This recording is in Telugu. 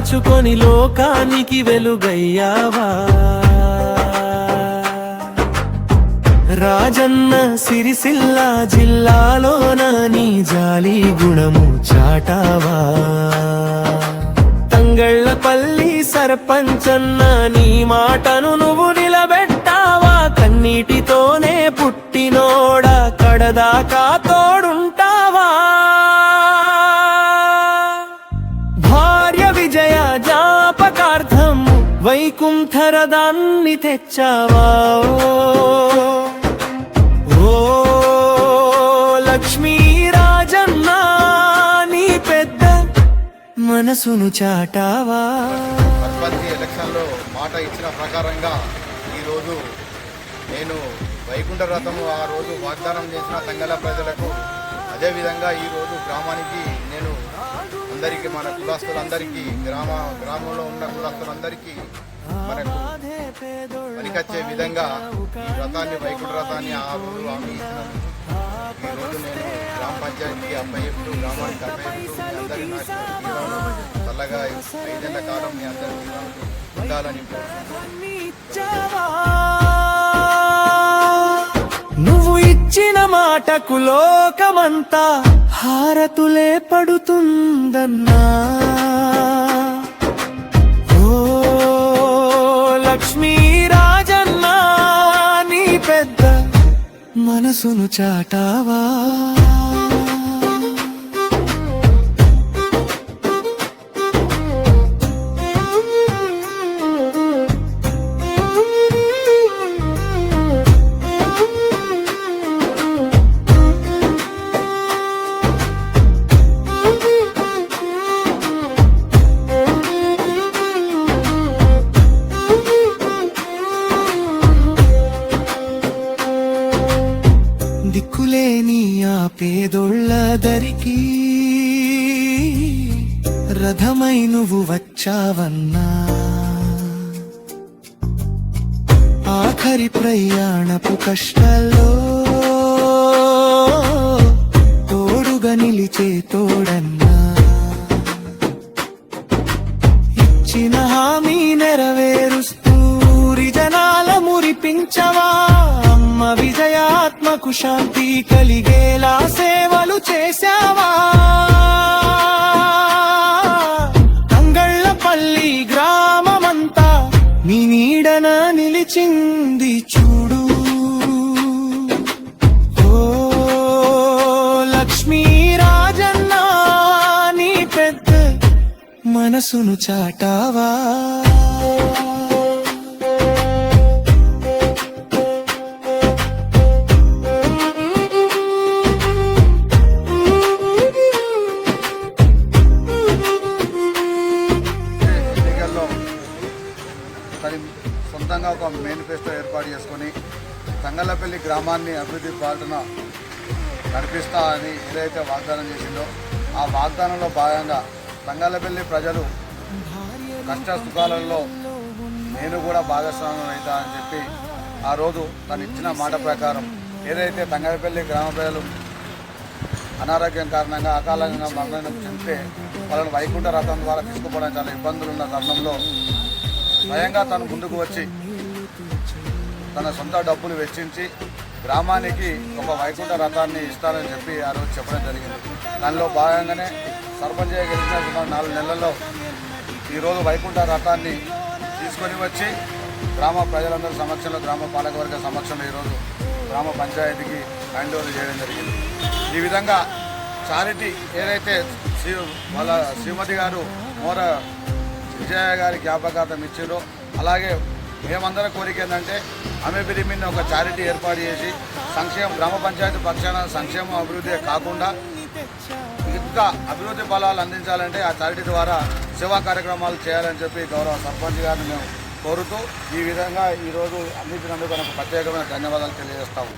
కాచుకొని లోకానికి వెలుగయ్యావా రాజన్న సిరిసిల్ల జిల్లాలోన నీ జాలి గుణము చాటావా తంగళ్ళపల్లి సర్పంచన్న నీ మాటను నువ్వు నిలబెట్టావా కన్నీటితోనే పుట్టినోడ కడదాకా తోడుంటావా భార్య విజయ జ్ఞాపకార్థం వైకుంఠరథాన్ని తెచ్చావా ఓ లక్ష్మీ రాజన్న నీ పెద్ద మనసును చాటావా సర్పంచ్ ఎలక్షన్లో మాట ఇచ్చిన ప్రకారంగా ఈరోజు నేను వైకుంఠ రథము ఆ రోజు వాగ్దానం చేసిన తంగల ప్రజలకు అదేవిధంగా ఈరోజు గ్రామానికి నేను అందరికీ మన కులస్తులందరికీ గ్రామంలో ఉన్న కులస్తులందరికీ మనకు పనికొచ్చే విధంగా ఈ రథాన్ని వైకుంఠ రథాన్ని ఆ రోజు హామీ ఇచ్చినాను. ఈరోజు నేను గ్రామ పంచాయతీకి అప్పయ్యప్పుడు గ్రామానికి అప్పయ్యప్పుడు మీ అందరి నాకు చల్లగా 5 ఏళ్ల కాలం మీ అందరి ఉండాలని నువ్వు ఇచ్చిన మాటకు లోకమంతా హారతులే పడుతుందన్నా ఓ లక్ష్మీ రాజన్న నీ పెద్ద మనసును చాటావా దిక్కులేని ఆ పేదోళ్ళదరికి రథమై నువ్వు వచ్చావన్నా ఆఖరి ప్రయాణపు కష్టాల్లో తోడుగా నిలిచే తోడన్నా ఇచ్చిన హామీ నెరవేరుస్తూ జనాల మురిపించవా అమ్మ విజయాత్మకు శాంతి కలిగేలా సేవలు చేశావా తంగళ్ళపల్లి గ్రామమంతా నీ నీడన నిలిచింది చూడు ఓ లక్ష్మీ రాజన్న నీ పెద్ద మనసును చాటావా సొంతంగా ఒక మేనిఫెస్టో ఏర్పాటు చేసుకొని తంగళ్ళపల్లి గ్రామాన్ని అభివృద్ధి బాటన నడిపిస్తా అని ఏదైతే వాగ్దానం చేసిందో ఆ వాగ్దానంలో భాగంగా తంగళ్ళపల్లి ప్రజలు కష్ట సుఖాలలో నేను కూడా భాగస్వామ్యం అవుతా అని చెప్పి ఆ రోజు తను ఇచ్చిన మాట ప్రకారం ఏదైతే తంగళ్ళపల్లి గ్రామ ప్రజలు అనారోగ్యం కారణంగా అకాలంగా మరణం చెందితే వాళ్ళని వైకుంఠ రథం ద్వారా తీసుకుపోవడానికి చాలా ఇబ్బందులు ఉన్న తరుణంలో స్వయంగా తను ముందుకు వచ్చి తన సొంత డబ్బులు వెచ్చించి గ్రామానికి ఒక వైకుంఠ రథాన్ని ఇస్తారని చెప్పి ఆ రోజు చెప్పడం జరిగింది. దానిలో భాగంగానే సర్పంచ్ గెలిచిన సుమారు 4 నెలల్లో ఈరోజు వైకుంఠ రథాన్ని తీసుకొని వచ్చి గ్రామ ప్రజలందరి సమక్షంలో గ్రామ పాలకవర్గ సమక్షంలో ఈరోజు గ్రామ పంచాయతీకి హ్యాండ్ ఓవర్ చేయడం జరిగింది. ఈ విధంగా చారిటీ ఏదైతే వాళ్ళ శ్రీమతి గారు మోర విజయ గారి జ్ఞాపకార్థం ఇచ్చారో అలాగే మేమందరం కోరిక ఏంటంటే ఆమె పేరు మీద ఒక చారిటీ ఏర్పాటు చేసి గ్రామ పంచాయతీ పక్షాన సంక్షేమం అభివృద్ధి కాకుండా ఇంకా అభివృద్ధి ఫలాలు అందించాలంటే ఆ చారిటీ ద్వారా సేవా కార్యక్రమాలు చేయాలని చెప్పి గౌరవ సర్పంచ్ గారిని మేము కోరుతూ ఈ విధంగా ఈరోజు అందించినందుకు మనకు ప్రత్యేకమైన ధన్యవాదాలు తెలియజేస్తాము.